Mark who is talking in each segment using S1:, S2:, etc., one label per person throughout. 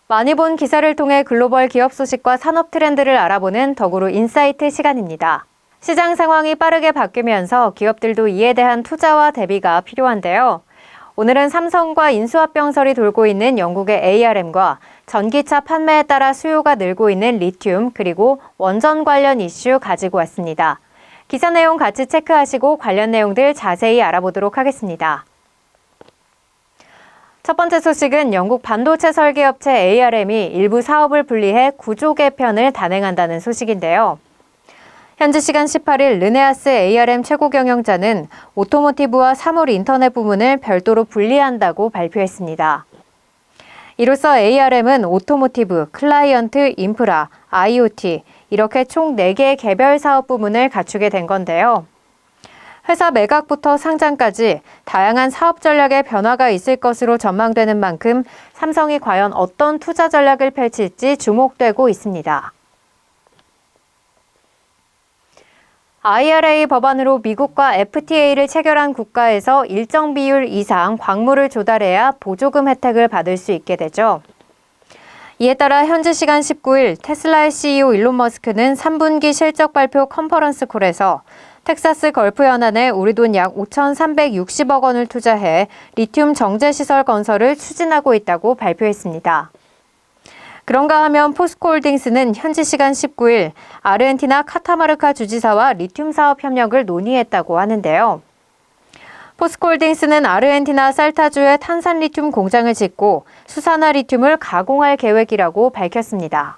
S1: 많이 본 기사를 통해 글로벌 기업 소식과 산업 트렌드를 알아보는 덕으로 인사이트 시간입니다. 시장 상황이 빠르게 바뀌면서 기업들도 이에 대한 투자와 대비가 필요한데요. 오늘은 삼성과 인수합병설이 돌고 있는 영국의 ARM과 전기차 판매에 따라 수요가 늘고 있는 리튬 그리고 원전 관련 이슈 가지고 왔습니다. 기사 내용 같이 체크하시고 관련 내용들 자세히 알아보도록 하겠습니다. 첫 번째 소식은 영국 반도체 설계업체 ARM이 일부 사업을 분리해 구조 개편을 단행한다는 소식인데요. 현지 시간 18일 르네아스 ARM 최고 경영자는 오토모티브와 사물 인터넷 부문을 별도로 분리한다고 발표했습니다. 이로써 ARM은 오토모티브, 클라이언트, 인프라, IoT 이렇게 총 4개의 개별 사업 부문을 갖추게 된 건데요. 회사 매각부터 상장까지 다양한 사업 전략의 변화가 있을 것으로 전망되는 만큼 삼성이 과연 어떤 투자 전략을 펼칠지 주목되고 있습니다. IRA 법안으로 미국과 FTA를 체결한 국가에서 일정 비율 이상 광물을 조달해야 보조금 혜택을 받을 수 있게 되죠. 이에 따라 현지 시간 19일 테슬라의 CEO 일론 머스크는 3분기 실적 발표 컨퍼런스 콜에서 텍사스 걸프 연안에 우리 돈 약 5,360억 원을 투자해 리튬 정제시설 건설을 추진하고 있다고 발표했습니다. 그런가 하면 포스코홀딩스는 현지 시간 19일 아르헨티나 카타마르카 주지사와 리튬 사업 협력을 논의했다고 하는데요. 포스코홀딩스는 아르헨티나 살타주에 탄산 리튬 공장을 짓고 수산화 리튬을 가공할 계획이라고 밝혔습니다.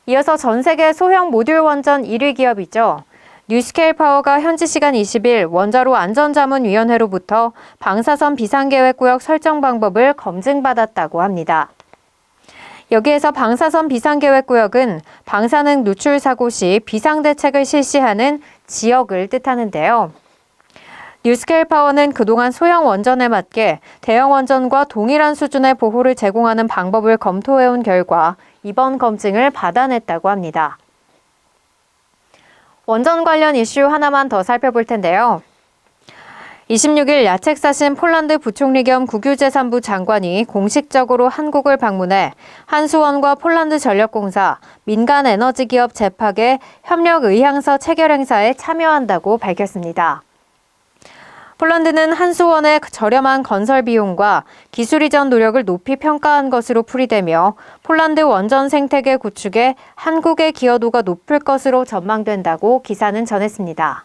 S1: 이어서 전 세계 소형 모듈 원전 1위 기업이죠. 뉴스케일 파워가 현지 시간 20일 원자로 안전자문위원회로부터 방사선 비상계획구역 설정 방법을 검증받았다고 합니다. 여기에서 방사선 비상계획구역은 방사능 누출 사고 시 비상대책을 실시하는 지역을 뜻하는데요. 뉴스케일 파워는 그동안 소형 원전에 맞게 대형 원전과 동일한 수준의 보호를 제공하는 방법을 검토해온 결과 이번 검증을 받아냈다고 합니다. 원전 관련 이슈 하나만 더 살펴볼 텐데요. 26일 야책 사신 폴란드 부총리 겸 국유재산부 장관이 공식적으로 한국을 방문해 한수원과 폴란드 전력공사, 민간 에너지 기업 제팍의 협력 의향서 체결 행사에 참여한다고 밝혔습니다. 폴란드는 한수원의 저렴한 건설 비용과 기술 이전 노력을 높이 평가한 것으로 풀이되며 폴란드 원전 생태계 구축에 한국의 기여도가 높을 것으로 전망된다고 기사는 전했습니다.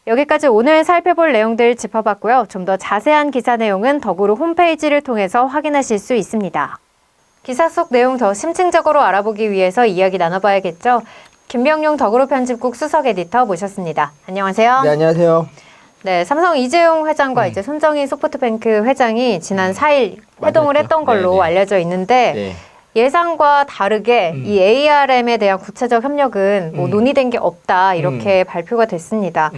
S1: 여기까지 오늘 살펴볼 내용들 짚어봤고요. 좀 더 자세한 기사 내용은 더구로 홈페이지를 통해서 확인하실 수 있습니다. 기사 속 내용 더 심층적으로 알아보기 위해서 이야기 나눠봐야겠죠. 김병용 더구로 편집국 수석 에디터 모셨습니다. 안녕하세요.
S2: 네, 안녕하세요.
S1: 네, 삼성 이재용 회장과 이제 손정희 소프트뱅크 회장이 지난 4일 회동을 했던 걸로
S2: 네네.
S1: 알려져 있는데
S2: 네.
S1: 예상과 다르게 이 ARM에 대한 구체적 협력은 뭐 논의된 게 없다 이렇게 발표가 됐습니다.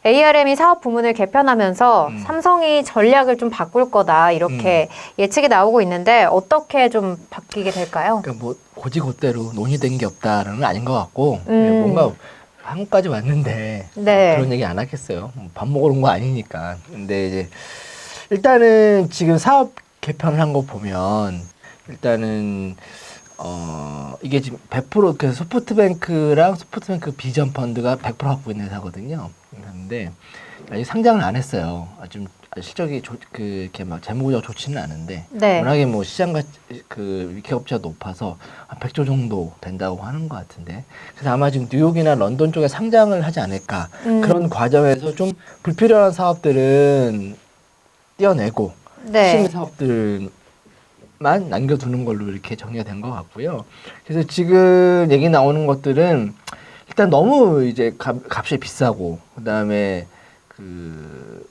S1: ARM이 사업 부문을 개편하면서 삼성이 전략을 좀 바꿀 거다 이렇게 예측이 나오고 있는데 어떻게 좀 바뀌게 될까요?
S2: 그러니까 뭐 고지고대로 논의된 게 없다라는 건 아닌 것 같고 뭔가 한국까지 왔는데
S1: 네.
S2: 그런 얘기 안 하겠어요. 밥 먹으러 온 거 아니니까. 근데 이제 일단은 지금 사업 개편을 한 거 보면 일단은 이게 지금 100% 그 소프트뱅크랑 소프트뱅크 비전 펀드가 100% 갖고 있는 회사거든요. 그런데 아직 상장을 안 했어요. 좀 실적이 이렇게 막 재무적으로 좋지는 않은데
S1: 네.
S2: 워낙에 뭐 시장 그 위계업체가 높아서 한 100조 정도 된다고 하는 것 같은데 그래서 아마 지금 뉴욕이나 런던 쪽에 상장을 하지 않을까 그런 과정에서 좀 불필요한 사업들은 떼어내고 핵심 사업들만 남겨두는 걸로 이렇게 정리가 된 것 같고요. 그래서 지금 얘기 나오는 것들은 일단 너무 이제 값이 비싸고 그다음에 그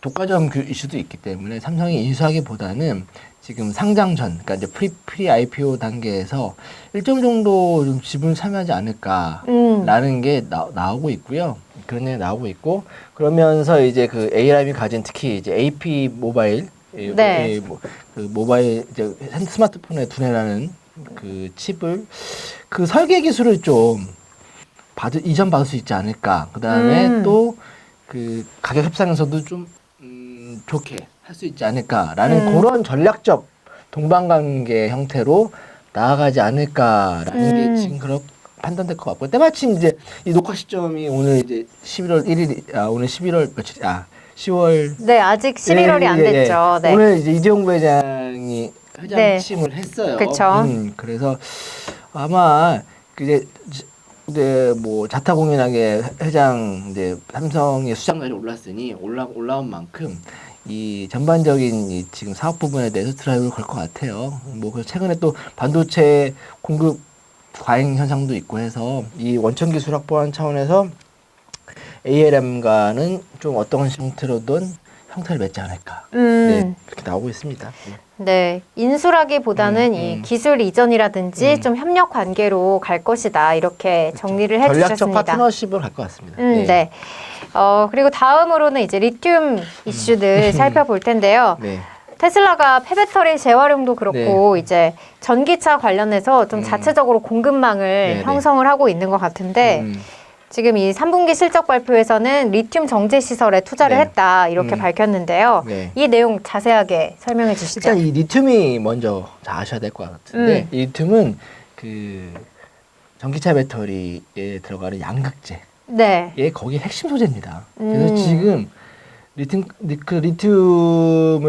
S2: 독과점 이슈도 있기 때문에 삼성이 인수하기보다는 지금 상장 전, 그러니까 이제 프리 IPO 단계에서 일정 정도 좀 지분 참여하지 않을까라는 게 나오고 있고요. 그런 얘기 나오고 있고 그러면서 이제 그 ARM이 가진 특히 이제 AP 모바일,
S1: 네.
S2: 그 모바일 이제 스마트폰에 두뇌라는 그 칩을 그 설계 기술을 좀 이전 받을 수 있지 않을까. 그 다음에 또 그 가격 협상에서도 좀 좋게 할 수 있지 않을까라는 그런 전략적 동반관계 형태로 나아가지 않을까라는 게 지금 그렇게 판단될 것 같고, 때마침 이제 이 녹화 시점이 오늘 이제 11월 1일, 오늘 11월 며칠, 10월.
S1: 네, 아직 11월이 안 됐죠. 네.
S2: 오늘 이제 이재용 부회장이 회장 취임을 했어요.
S1: 그렇죠.
S2: 그래서 아마 이제 뭐 자타공인하게 회장 이제 삼성의 수장 자리에 올랐으니 올라온 만큼 이 전반적인 이 지금 사업 부분에 대해서 드라이브를 걸 것 같아요. 뭐 최근에 또 반도체 공급 과잉 현상도 있고 해서 이 원천 기술 확보하는 차원에서 ALM과는 좀 어떤 형태로든 형태를 맺지 않을까. 네, 그렇게 나오고 있습니다.
S1: 네, 인수라기보다는 이 기술 이전이라든지 좀 협력 관계로 갈 것이다. 이렇게 정리를 해주셨습니다.
S2: 전략적 파트너십으로 갈 것 같습니다.
S1: 네. 그리고 다음으로는 이제 리튬 이슈들 살펴볼 텐데요.
S2: 네.
S1: 테슬라가 폐배터리 재활용도 그렇고 이제 전기차 관련해서 좀 자체적으로 공급망을 형성을 하고 있는 것 같은데 지금 이 3분기 실적 발표에서는 리튬 정제 시설에 투자를 했다 이렇게 밝혔는데요. 이 내용 자세하게 설명해 주시죠.
S2: 일단 이 리튬이 먼저 아셔야 될 것 같은데 이 리튬은 그 전기차 배터리에 들어가는 양극재. 얘 거기 핵심 소재입니다. 그래서 지금 리튬을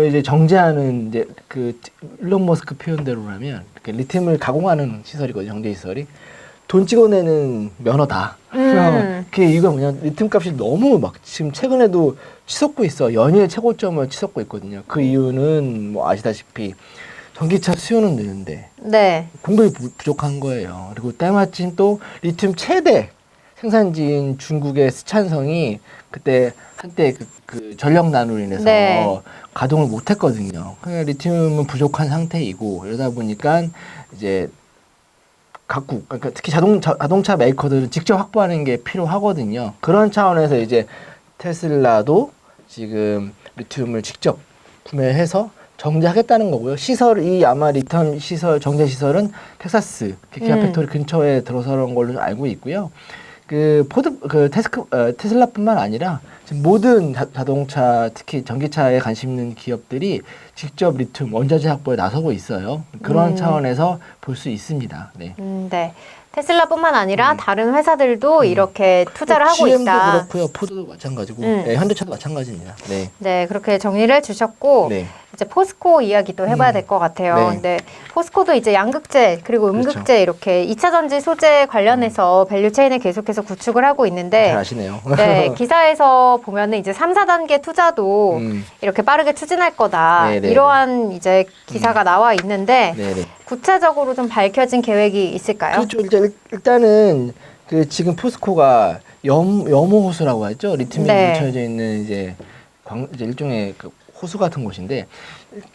S2: 이제 정제하는 이제 그 일론 머스크 표현대로라면 이렇게 리튬을 가공하는 시설이거든요. 정제 시설이. 돈 찍어내는 면허다. 그 이유가 뭐냐면 리튬 값이 너무 막 지금 최근에도 치솟고 있어. 연일 최고점을 치솟고 있거든요. 그 이유는 뭐 아시다시피 전기차 수요는 느는데 공급이 부족한 거예요. 그리고 때마침 또 리튬 최대 생산지인 중국의 스촨성이 그때 한때 그 전력난으로 인해서 가동을 못했거든요. 그러니까 리튬은 부족한 상태이고 이러다 보니까 이제 각국, 그러니까 특히 자동차 메이커들은 직접 확보하는 게 필요하거든요. 그런 차원에서 이제 테슬라도 지금 리튬을 직접 구매해서 정제하겠다는 거고요. 시설이 아마 리튬 시설, 정제 시설은 텍사스 기아 팩토리 근처에 들어서는 걸로 알고 있고요. 테슬라뿐만 아니라 지금 모든 자동차, 특히 전기차에 관심 있는 기업들이 직접 리튬 원자재 확보에 나서고 있어요. 그런 차원에서 볼 수 있습니다. 네.
S1: 테슬라뿐만 아니라 다른 회사들도 이렇게 투자를 하고
S2: GM도
S1: 있다.
S2: 그렇고요. 포드도 마찬가지고, 현대차도 마찬가지입니다.
S1: 네, 그렇게 정리를 해주셨고 이제 포스코 이야기도 해봐야 될 것 같아요. 근데 포스코도 이제 양극재 그리고 음극재 이렇게 2차 전지 소재 관련해서 밸류 체인을 계속해서 구축을 하고 있는데
S2: 잘 아시네요.
S1: 기사에서 보면은 이제 3, 4단계 투자도 이렇게 빠르게 추진할 거다. 이러한 이제 기사가 나와 있는데 구체적으로 좀 밝혀진 계획이 있을까요?
S2: 그렇죠. 일단은 지금 포스코가 염호 호수라고 하죠. 리튬이 묻혀져 있는 이제 일종의 호수 같은 곳인데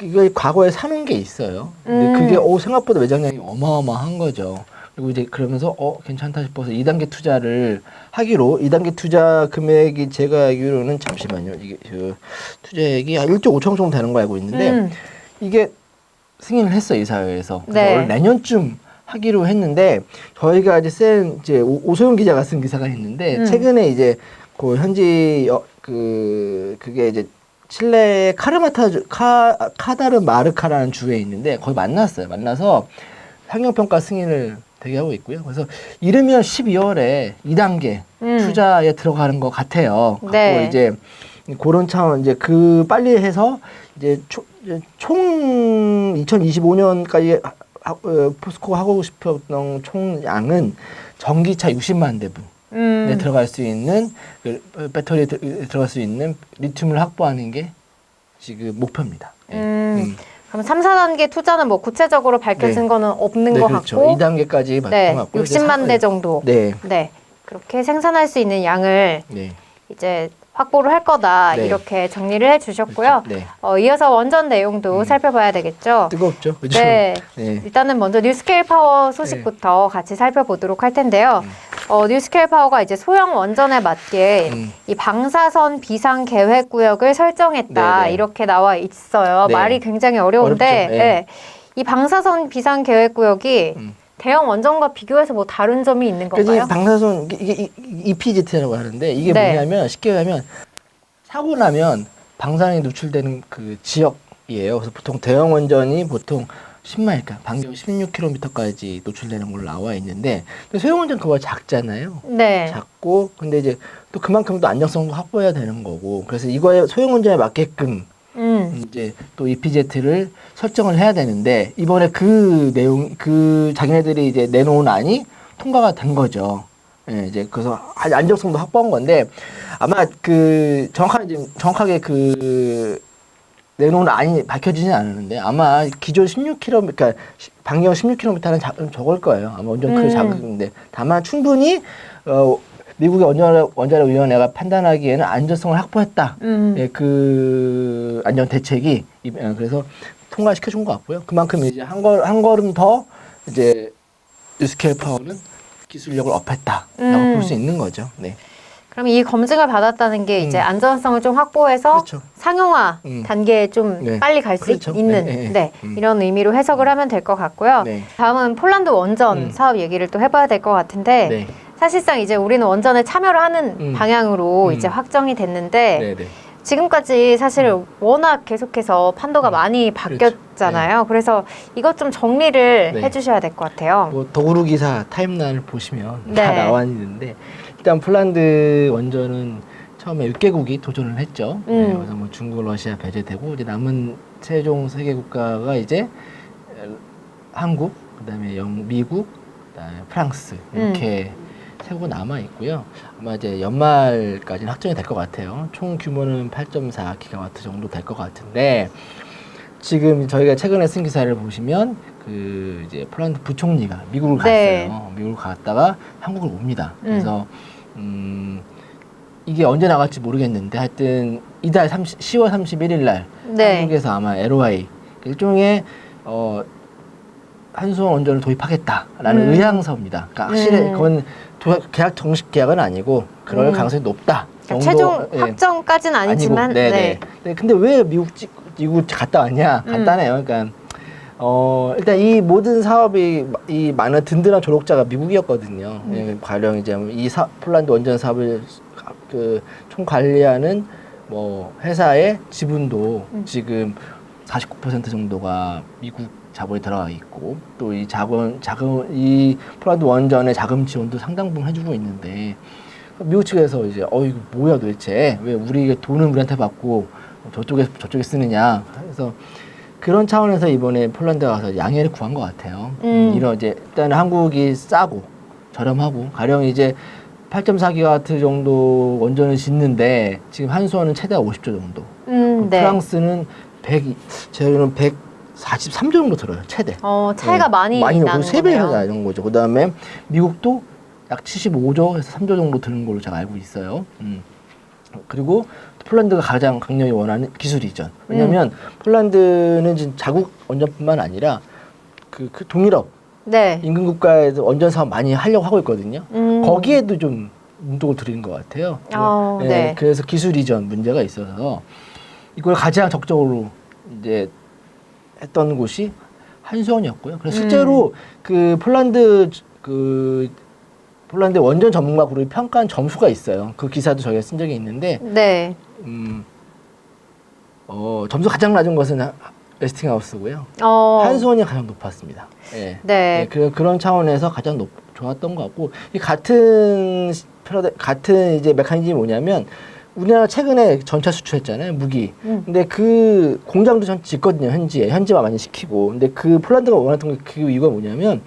S2: 이걸 과거에 사놓은 게 있어요. 근데 그게 생각보다 매장량이 어마어마한 거죠. 그리고 이제 그러면서 괜찮다 싶어서 2단계 투자를 하기로 2단계 투자 금액이 제가 알기로는 잠시만요. 이게 투자액이 1조 5천억 정도 되는 거 알고 있는데 이게 승인을 했어요, 이사회에서. 그래서 올 내년쯤 하기로 했는데 저희가 이제 오소영 기자가 쓴 기사가 있는데 최근에 이제 그 현지 그게 이제 칠레의 카다르마르카라는 주에 있는데 거기 만나서 환경평가 승인을 대기하고 있고요. 그래서 이르면 12월에 2단계 투자에 들어가는 것 같아요. 갖고 이제 그런 차원 이제 빨리 해서 이제 총 2025년까지 포스코가 하고 싶었던 총량은 전기차 60만 대분. 에 들어갈 수 있는 배터리에 들어갈 수 있는 리튬을 확보하는 게 지금 목표입니다.
S1: 그럼 3, 4단계 투자는 뭐 구체적으로 밝혀진 거는 없는 것
S2: 그렇죠.
S1: 같고
S2: 2단계까지 밝힌 것 같고요.
S1: 60만 대 정도. 그렇게 생산할 수 있는 양을 이제 확보를 할 거다 이렇게 정리를 해주셨고요. 이어서 원전 내용도 살펴봐야 되겠죠.
S2: 뜨겁죠, 그렇죠?
S1: 일단은 먼저 뉴스케일 파워 소식부터 같이 살펴보도록 할 텐데요. 뉴스케일 파워가 이제 소형 원전에 맞게 이 방사선 비상 계획 구역을 설정했다 이렇게 나와 있어요. 말이 굉장히 어려운데 이 방사선 비상 계획 구역이 대형 원전과 비교해서 뭐 다른 점이 있는 건가요?
S2: 그래서 방사선 이게 EPZ라고 하는데 이게
S1: 네.
S2: 뭐냐면 쉽게 하면 사고 나면 방사능이 노출되는 그 지역이에요. 그래서 보통 대형 원전이 보통 10마일까 반경 16km까지 노출되는 걸로 나와 있는데 소형 원전 그거가 작잖아요.
S1: 네.
S2: 작고 근데 이제 또 그만큼 또 안정성도 확보해야 되는 거고 그래서 이거에 소형 원전에 맞게끔 이제 또 EPZ를 설정을 해야 되는데 이번에 그 내용 그 자기네들이 이제 내놓은 안이 통과가 된 거죠. 예, 이제 그래서 아주 안정성도 확보한 건데 아마 그 정확하게 그 내놓은 안이 밝혀지진 않았는데 아마 기존 16km 그러니까 반경 16km는 적을 거예요. 아마 원전 크기 작은데 다만 충분히 미국의 원자력위원회가 판단하기에는 안전성을 확보했다. 예, 그 안전 대책이 그래서 통과시켜 준 것 같고요. 그만큼 이제 한 걸음 더 이제 뉴스케일 파워는 기술력을 업했다라고 볼 수 있는 거죠. 네.
S1: 그럼 이 검증을 받았다는 게 이제 안전성을 좀 확보해서
S2: 그렇죠.
S1: 상용화 단계에 좀
S2: 네.
S1: 빨리 갈 수
S2: 그렇죠.
S1: 있는
S2: 네.
S1: 이런 의미로 해석을 하면 될 것 같고요.
S2: 네.
S1: 다음은 폴란드 원전 사업 얘기를 또 해봐야 될 것 같은데
S2: 네.
S1: 사실상 이제 우리는 원전에 참여를 하는 방향으로 이제 확정이 됐는데
S2: 네, 네.
S1: 지금까지 사실 워낙 계속해서 판도가 많이 바뀌었잖아요. 그래서 이것 좀 정리를
S2: 네.
S1: 해주셔야 될 것 같아요.
S2: 뭐 더구루 기사 타임라인을 보시면
S1: 네.
S2: 다 나와 있는데 일단 폴란드 원전은 처음에 6개국이 도전을 했죠. 네, 그래서 뭐 중국, 러시아 배제되고 이제 남은 최종 3개 국가가 이제 한국, 그다음에 미국, 그다음에 프랑스 이렇게 세 국가 남아 있고요. 아마 이제 연말까지는 확정이 될 것 같아요. 총 규모는 8.4 기가와트 정도 될 것 같은데 지금 저희가 최근에 쓴 기사를 보시면 그 이제 폴란드 부총리가 미국을 갔어요.
S1: 네.
S2: 미국을 갔다가 한국을 옵니다. 그래서 이게 언제 나갈지 모르겠는데 하여튼 이달 10월 31일 날
S1: 네.
S2: 한국에서 아마 LOI 일종의 한수원 원전을 도입하겠다라는 의향서입니다. 그러니까 확실히 그건 정식 계약은 아니고 그럴 가능성이 높다.
S1: 그러니까 최종 확정까지는 아니지만
S2: 아니고, 네네. 네. 근데 왜 미국 갔다 왔냐? 간단해요. 그러니까 일단 이 모든 사업이 이 많은 든든한 조력자가 미국이었거든요. 예, 가령 이제 폴란드 원전 사업을 총 관리하는 뭐 회사의 지분도 지금 49% 정도가 미국 자본이 들어가 있고 또 이 이 폴란드 원전의 자금 지원도 상당 부분 해주고 있는데 미국 측에서 이제 이거 뭐야 도대체 왜 우리 돈은 우리한테 받고 저쪽에 쓰느냐 그래서 그런 차원에서 이번에 폴란드에 가서 양해를 구한 것 같아요. 이런 이제 일단 한국이 싸고 저렴하고 가령 이제 8.4기가와트 정도 원전을 짓는데 지금 한수원은 최대 50조 정도.
S1: 네.
S2: 프랑스는 143조 정도 들어요. 최대.
S1: 차이가 많이 나는 거네요.
S2: 3배 나는 거죠. 그다음에 미국도 약 75조에서 3조 정도 드는 걸로 제가 알고 있어요. 그리고 폴란드가 가장 강력히 원하는 기술 이전. 왜냐하면 폴란드는 지금 자국 원전뿐만 아니라 그 동유럽
S1: 네.
S2: 인근 국가에서 원전 사업 많이 하려고 하고 있거든요. 거기에도 좀 눈독을 들이는 것 같아요.
S1: 네.
S2: 그래서 기술 이전 문제가 있어서 이걸 가장 적극적으로 이제 했던 곳이 한수원이었고요. 그래서 실제로 그 폴란드 원전 전문가 그룹이 평가한 점수가 있어요. 그 기사도 저희가 쓴 적이 있는데,
S1: 네.
S2: 점수 가장 낮은 것은 웨스팅하우스고요. 한수원이 가장 높았습니다. 예.
S1: 네.
S2: 그런 차원에서 가장 좋았던 것 같고, 이 같은 이제 메커니즘이 뭐냐면, 우리나라 최근에 전차 수출했잖아요, 무기. 근데 그 공장도 전 짓거든요, 현지화 많이 시키고. 근데 그 폴란드가 원했던 그 이유가 뭐냐면,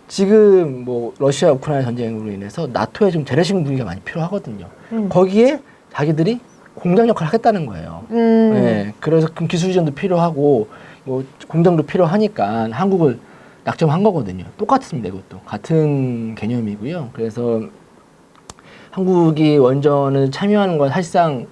S2: 지금 뭐 러시아 우크라이나 전쟁으로 인해서 나토에 좀 재래식 무기가 많이 필요하거든요. 거기에 자기들이 공장 역할을 하겠다는 거예요. 네, 그래서 그 기술 이전도 필요하고 뭐 공장도 필요하니까 한국을 낙점한 거거든요. 똑같습니다, 이것도 같은 개념이고요. 그래서 한국이 원전을 참여하는 건 사실상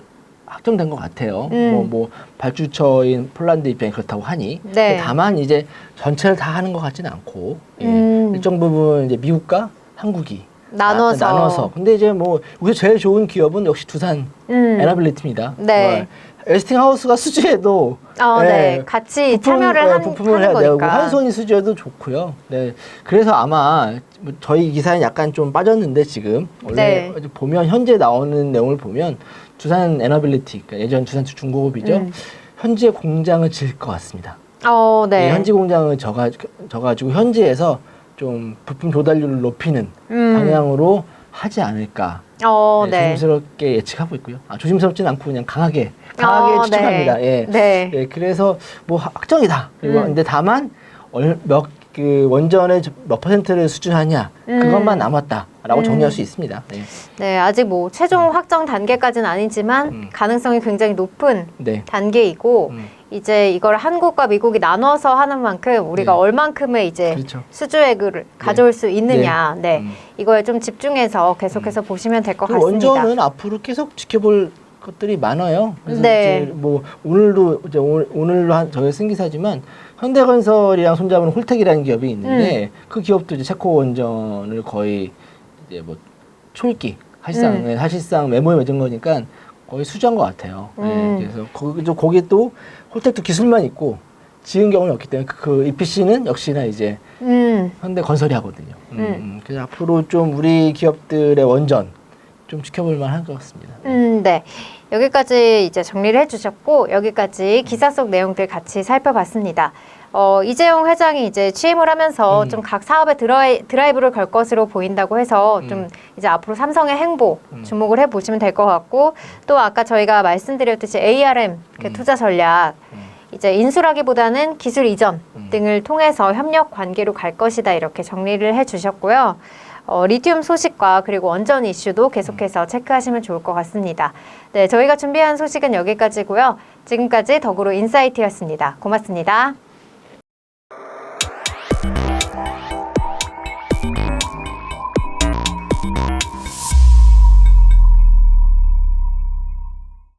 S2: 확정된 것 같아요. 뭐 발주처인 폴란드 입장이 그렇다고 하니.
S1: 네.
S2: 다만 이제 전체를 다 하는 것 같지는 않고 일정 부분 이제 미국과 한국이
S1: 나눠서.
S2: 근데 이제 뭐 우리 제일 좋은 기업은 역시 두산 에너빌리티입니다.
S1: 네.
S2: 웨스팅하우스가 수주에도
S1: 네. 같이 참여를
S2: 부품을
S1: 하는
S2: 해야 되고
S1: 거니까.
S2: 한손이 수주에도 좋고요. 네, 그래서 아마 뭐 저희 기사는 약간 좀 빠졌는데 지금 원래 보면 현재 나오는 내용을 보면 두산 에너빌리티, 그러니까 예전 두산 중공업이죠. 현재 공장을 지을 것 같습니다.
S1: 네.
S2: 현지 공장을 져가지고 현지에서 좀 부품 조달률을 높이는 방향으로 하지 않을까.
S1: 네.
S2: 조심스럽게 예측하고 있고요. 조심스럽지는 않고 그냥 강하게 추측합니다.
S1: 네.
S2: 예. 예, 그래서 뭐 확정이다. 그리고 근데 다만 그 원전의 몇 퍼센트를 수준하냐 그것만 남았다라고 정리할 수 있습니다. 네.
S1: 네, 아직 뭐 최종 확정 단계까지는 아니지만 가능성이 굉장히 높은 단계이고 이제 이걸 한국과 미국이 나눠서 하는 만큼 우리가 얼만큼의 이제
S2: 그렇죠.
S1: 수주액을 가져올 수 있느냐, 이거에 좀 집중해서 계속해서 보시면 될 것 같습니다.
S2: 원전은 앞으로 계속 지켜볼 것들이 많아요. 그래서 이제 뭐 오늘도 저희 쓴 기사지만 현대건설이랑 손잡은 홀텍이라는 기업이 있는데 그 기업도 이제 체코 원전을 거의 이제 뭐 초읽기 사실상 메모에 맺은 거니까 거의 수주한 것 같아요. 그래서 거기 또 홀텍도 기술만 있고 지은 경우는 없기 때문에 그 EPC는 역시나 이제 현대건설이 하거든요. 그래서 앞으로 좀 우리 기업들의 원전 좀 지켜볼 만한 것 같습니다.
S1: 네. 여기까지 이제 정리를 해주셨고 여기까지 기사 속 내용들 같이 살펴봤습니다. 이재용 회장이 이제 취임을 하면서 좀 각 사업에 드라이브를 걸 것으로 보인다고 해서 좀 이제 앞으로 삼성의 행보 주목을 해보시면 될 것 같고 또 아까 저희가 말씀드렸듯이 ARM 투자 전략 이제 인수라기보다는 기술 이전 등을 통해서 협력 관계로 갈 것이다 이렇게 정리를 해주셨고요. 리튬 소식과 그리고 원전 이슈도 계속해서 체크하시면 좋을 것 같습니다. 네, 저희가 준비한 소식은 여기까지고요. 지금까지 더구로 인사이트였습니다. 고맙습니다.